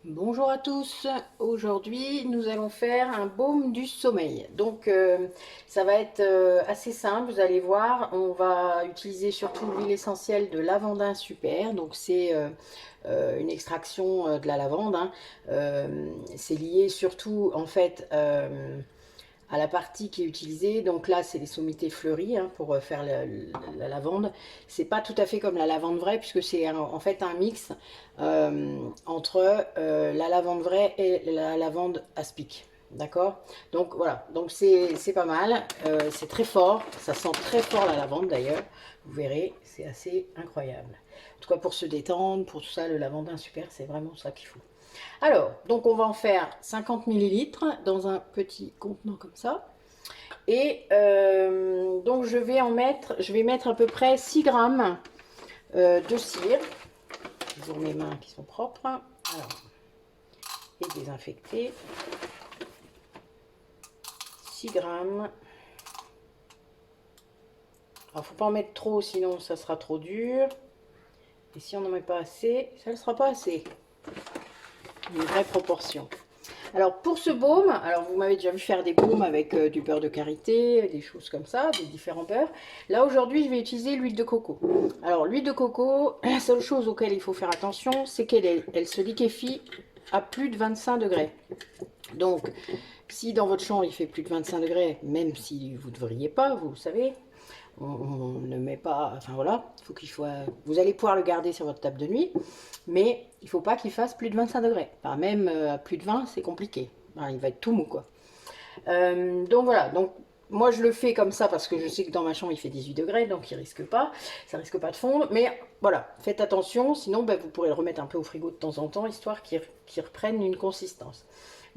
Bonjour à tous, aujourd'hui nous allons faire un baume du sommeil. Donc ça va être assez simple, vous allez voir, on va utiliser surtout l'huile essentielle de lavandin super, donc c'est une extraction de la lavande, hein. C'est lié surtout en fait à la partie qui est utilisée. Donc là, c'est les sommités fleuries hein, pour faire la lavande. C'est pas tout à fait comme la lavande vraie, puisque c'est en fait un mix entre la lavande vraie et la lavande aspic. D'accord. Donc voilà, donc c'est pas mal. C'est très fort, ça sent très fort la lavande d'ailleurs. Vous verrez, c'est assez incroyable. En tout cas, pour se détendre, pour tout ça, le lavandin super, c'est vraiment ça qu'il faut. Alors, donc on va en faire 50 millilitres dans un petit contenant comme ça. Et donc je vais mettre à peu près 6 grammes de cire. Toujours mes mains qui sont propres. Alors, et désinfectées. 6 grammes. Alors, faut pas en mettre trop, sinon ça sera trop dur. Et si on n'en met pas assez, ça ne sera pas assez. Une vraie proportion. Alors pour ce baume, alors vous m'avez déjà vu faire des baumes avec du beurre de karité, des choses comme ça, des différents beurres. Là aujourd'hui je vais utiliser l'huile de coco. Alors l'huile de coco, la seule chose auquel il faut faire attention, c'est qu'elle se liquéfie à plus de 25 degrés. Donc si dans votre chambre il fait plus de 25 degrés, même si vous ne devriez pas, vous le savez, on ne met pas, enfin voilà, faut qu'il soit, vous allez pouvoir le garder sur votre table de nuit, mais il ne faut pas qu'il fasse plus de 25 degrés. Enfin, même à plus de 20, c'est compliqué. Enfin, il va être tout mou, quoi. Donc voilà, donc moi je le fais comme ça parce que je sais que dans ma chambre il fait 18 degrés, donc il risque pas, ça risque pas de fondre. Mais voilà, faites attention, sinon ben, vous pourrez le remettre un peu au frigo de temps en temps, histoire qu'il reprenne une consistance.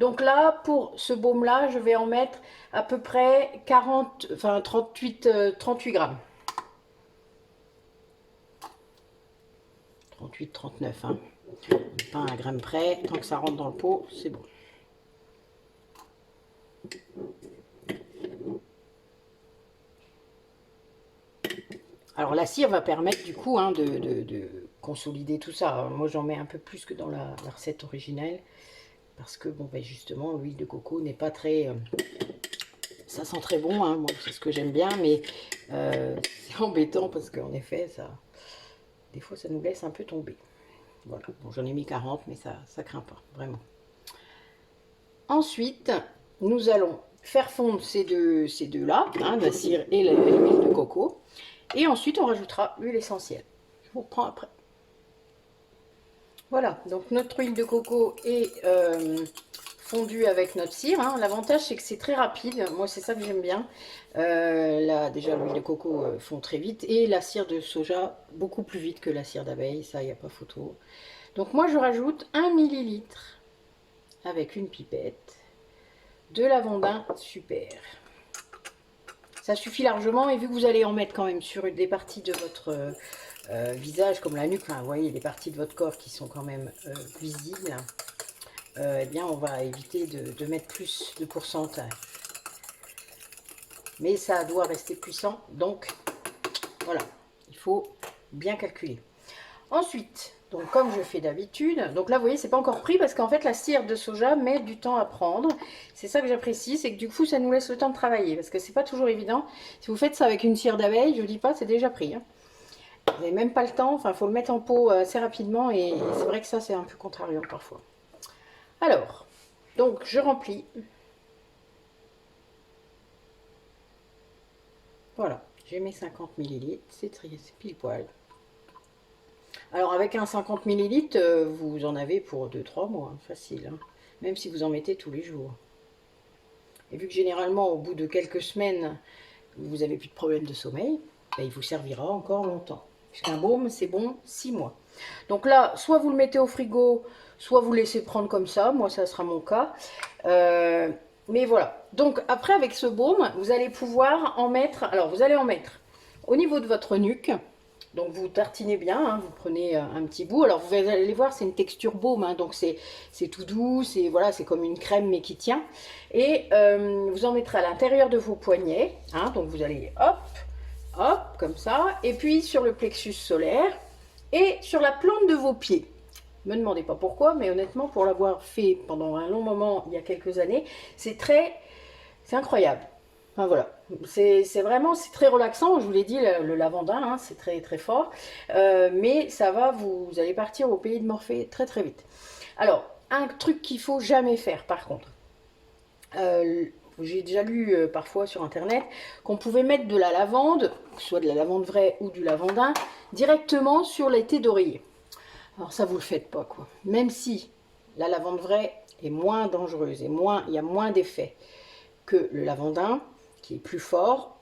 Donc là, pour ce baume-là, je vais en mettre à peu près 40, enfin 38 grammes. 38, 39, hein. Pas un gramme près, tant que ça rentre dans le pot, c'est bon. Alors la cire va permettre du coup hein, de consolider tout ça. Moi j'en mets un peu plus que dans la recette originelle parce que bon ben justement l'huile de coco n'est pas très... ça sent très bon, hein, moi c'est ce que j'aime bien, mais c'est embêtant parce qu'en effet ça, des fois ça nous laisse un peu tomber. Voilà, bon j'en ai mis 40 mais ça craint pas, vraiment. Ensuite nous allons faire fondre ces deux-là, hein, la cire et l'huile de coco. Et ensuite, on rajoutera l'huile essentielle. Je vous reprends après. Voilà, donc notre huile de coco est fondue avec notre cire. Hein. L'avantage, c'est que c'est très rapide. Moi, c'est ça que j'aime bien. Là, déjà, l'huile de coco fond très vite. Et la cire de soja, beaucoup plus vite que la cire d'abeille. Ça, il n'y a pas photo. Donc moi, je rajoute 1 millilitre avec une pipette de lavandin super. Ça suffit largement et vu que vous allez en mettre quand même sur des parties de votre visage comme la nuque, enfin, vous voyez des parties de votre corps qui sont quand même visibles, eh bien on va éviter de mettre plus de pourcentage. Mais ça doit rester puissant, donc voilà, il faut bien calculer. Ensuite, donc comme je fais d'habitude, donc là vous voyez c'est pas encore pris parce qu'en fait la cire de soja met du temps à prendre. C'est ça que j'apprécie, c'est que du coup ça nous laisse le temps de travailler parce que c'est pas toujours évident. Si vous faites ça avec une cire d'abeille, je dis pas, c'est déjà pris. Hein. Vous n'avez même pas le temps, enfin il faut le mettre en pot assez rapidement et c'est vrai que ça c'est un peu contrariant parfois. Alors, donc je remplis. Voilà, j'ai mes 50 millilitres, c'est pile poil. Alors avec un 50 millilitres, vous en avez pour 2-3 mois, hein, facile. Hein, même si vous en mettez tous les jours. Et vu que généralement au bout de quelques semaines, vous n'avez plus de problème de sommeil, ben, il vous servira encore longtemps. Puisqu'un baume, c'est bon 6 mois. Donc là, soit vous le mettez au frigo, soit vous le laissez prendre comme ça. Moi, ça sera mon cas. Mais voilà. Donc après, avec ce baume, vous allez pouvoir en mettre... Alors, vous allez en mettre au niveau de votre nuque. Donc vous tartinez bien, hein, vous prenez un petit bout. Alors vous allez voir, c'est une texture baume, hein, donc c'est tout doux, c'est voilà, c'est comme une crème mais qui tient. Et vous en mettrez à l'intérieur de vos poignets, hein, donc vous allez hop, hop, comme ça. Et puis sur le plexus solaire et sur la plante de vos pieds. Me demandez pas pourquoi, mais honnêtement, pour l'avoir fait pendant un long moment, il y a quelques années, c'est incroyable. Enfin voilà, c'est vraiment, c'est très relaxant. Je vous l'ai dit, le lavandin, hein, c'est très très fort. Mais ça va, vous allez partir au pays de Morphée très très vite. Alors, un truc qu'il faut jamais faire, par contre. J'ai déjà lu parfois sur internet qu'on pouvait mettre de la lavande, soit de la lavande vraie ou du lavandin, directement sur les thés d'oreiller. Alors ça, vous le faites pas, quoi. Même si la lavande vraie est moins dangereuse et il y a moins d'effets que le lavandin, qui est plus fort,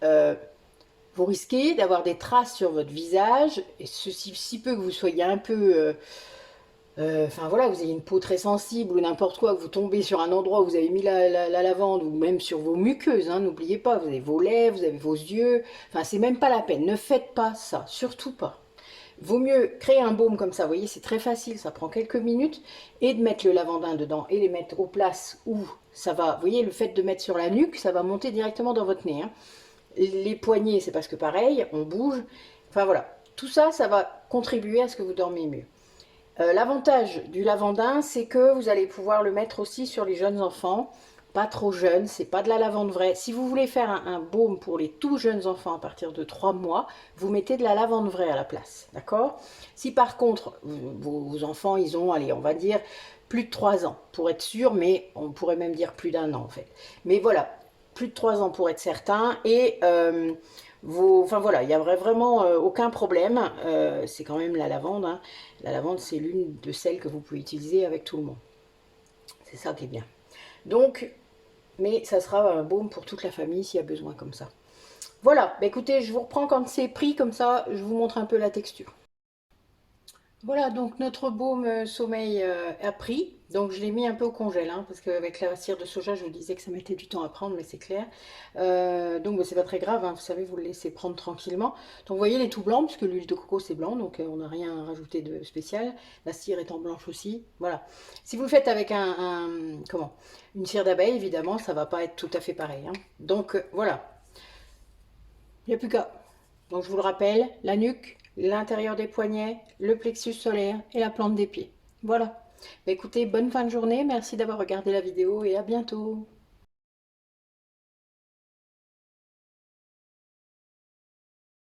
vous risquez d'avoir des traces sur votre visage, et ceci si peu que vous soyez un peu enfin voilà, vous avez une peau très sensible ou n'importe quoi, que vous tombez sur un endroit où vous avez mis la lavande, ou même sur vos muqueuses, hein, n'oubliez pas, vous avez vos lèvres, vous avez vos yeux, enfin c'est même pas la peine, ne faites pas ça, surtout pas. Vaut mieux créer un baume comme ça, vous voyez, c'est très facile, ça prend quelques minutes, et de mettre le lavandin dedans, et les mettre aux places où ça va, vous voyez, le fait de mettre sur la nuque, ça va monter directement dans votre nez, hein. Les poignets, c'est parce que pareil, on bouge, enfin voilà, tout ça, ça va contribuer à ce que vous dormiez mieux. L'avantage du lavandin, c'est que vous allez pouvoir le mettre aussi sur les jeunes enfants, pas trop jeunes, c'est pas de la lavande vraie. Si vous voulez faire un baume pour les tout jeunes enfants à partir de 3 mois, vous mettez de la lavande vraie à la place, d'accord? Si par contre, vos enfants, ils ont, allez, on va dire, plus de 3 ans, pour être sûr, mais on pourrait même dire plus d'1 an en fait. Mais voilà, plus de 3 ans pour être certain, et enfin voilà, il n'y a vraiment aucun problème. C'est quand même la lavande, hein. La lavande, c'est l'une de celles que vous pouvez utiliser avec tout le monde. C'est ça qui est bien. Donc, mais ça sera un baume pour toute la famille s'il y a besoin comme ça. Voilà, bah écoutez, je vous reprends quand c'est pris comme ça, je vous montre un peu la texture. Voilà, donc notre baume sommeil a pris. Donc je l'ai mis un peu au congèle, hein, parce qu'avec la cire de soja, je vous disais que ça mettait du temps à prendre, mais c'est clair. Donc bah, c'est pas très grave, hein, vous savez, vous le laissez prendre tranquillement. Donc vous voyez, il est tout blanc, puisque l'huile de coco c'est blanc, donc on n'a rien à rajouter de spécial. La cire étant blanche aussi, voilà. Si vous le faites avec comment, une cire d'abeille, évidemment, ça va pas être tout à fait pareil, hein. Donc voilà, il n'y a plus qu'à. Donc je vous le rappelle, la nuque, l'intérieur des poignets, le plexus solaire et la plante des pieds. Voilà. Bah, écoutez, bonne fin de journée, merci d'avoir regardé la vidéo et à bientôt.